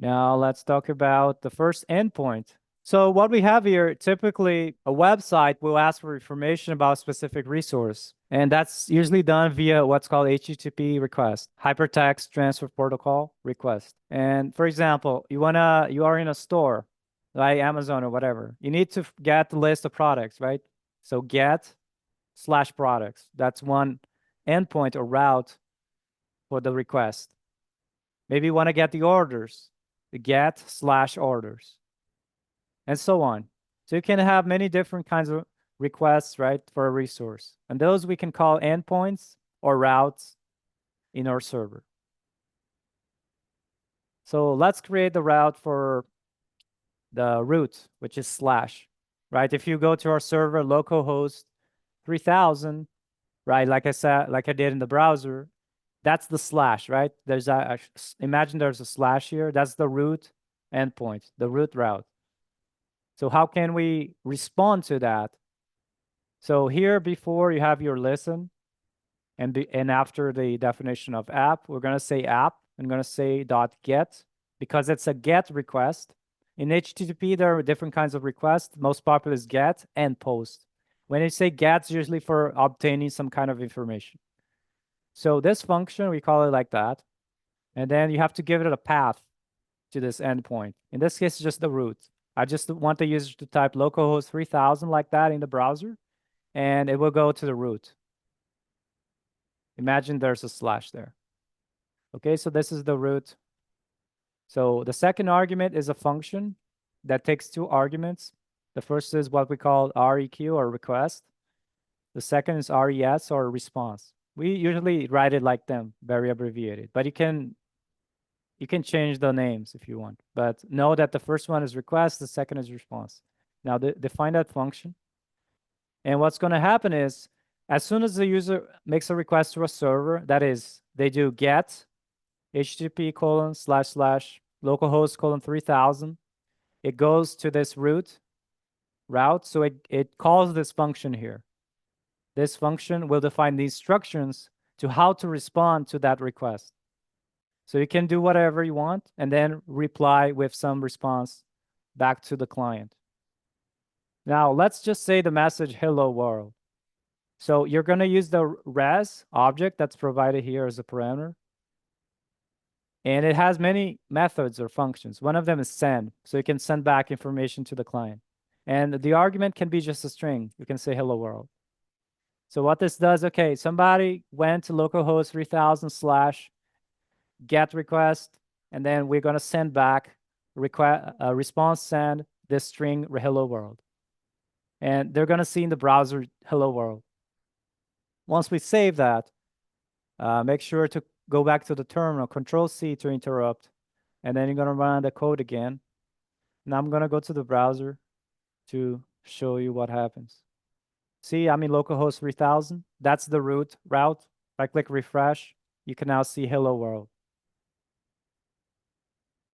Now let's talk about the first endpoint. So what we have here, typically a website will ask for information about a specific resource. And that's usually done via what's called HTTP request, hypertext transfer protocol request. And for example, you are in a store, like Amazon or whatever. You need to get the list of products, right? So get/products. That's one endpoint or route for the request. Maybe you want to get the orders, the get/orders, and so on. So you can have many different kinds of requests, right, for a resource. And those we can call endpoints or routes in our server. So let's create the route for the root, which is slash, right? If you go to our server localhost 3000, right, like I said, like I did in the browser, that's the slash, right? There's imagine there's a slash here. That's the root endpoint, the root route. So how can we respond to that? So here before you have your listen, and after the definition of app, we're going to say app. I'm going to say .get because it's a get request. In HTTP, there are different kinds of requests. Most popular is get and post. When you say get, it's usually for obtaining some kind of information. So this function, we call it like that. And then you have to give it a path to this endpoint. In this case, it's just the root. I just want the user to type localhost 3000 like that in the browser, and it will go to the root. Imagine there's a slash there. Okay, so this is the root. So the second argument is a function that takes two arguments. The first is what we call REQ or request. The second is RES or response. We usually write it like them, very abbreviated, but you can change the names if you want. But know that the first one is request, the second is response. Now define that function. And what's going to happen is as soon as the user makes a request to a server, that is, they do get http://localhost:3000, it goes to this route. So it calls this function here. This function will define the instructions to how to respond to that request. So you can do whatever you want and then reply with some response back to the client. Now, let's just say the message, hello world. So you're going to use the res object that's provided here as a parameter. And it has many methods or functions. One of them is send. So you can send back information to the client. And the argument can be just a string. You can say hello world. So what this does, okay, somebody went to localhost 3000/get request, and then we're going to send back response send this string hello world. And they're going to see in the browser hello world. Once we save that, make sure to go back to the terminal, Control-C to interrupt, and then you're going to run the code again. Now I'm going to go to the browser to show you what happens. See, I'm in localhost 3000. That's the route. If I click refresh, you can now see hello world.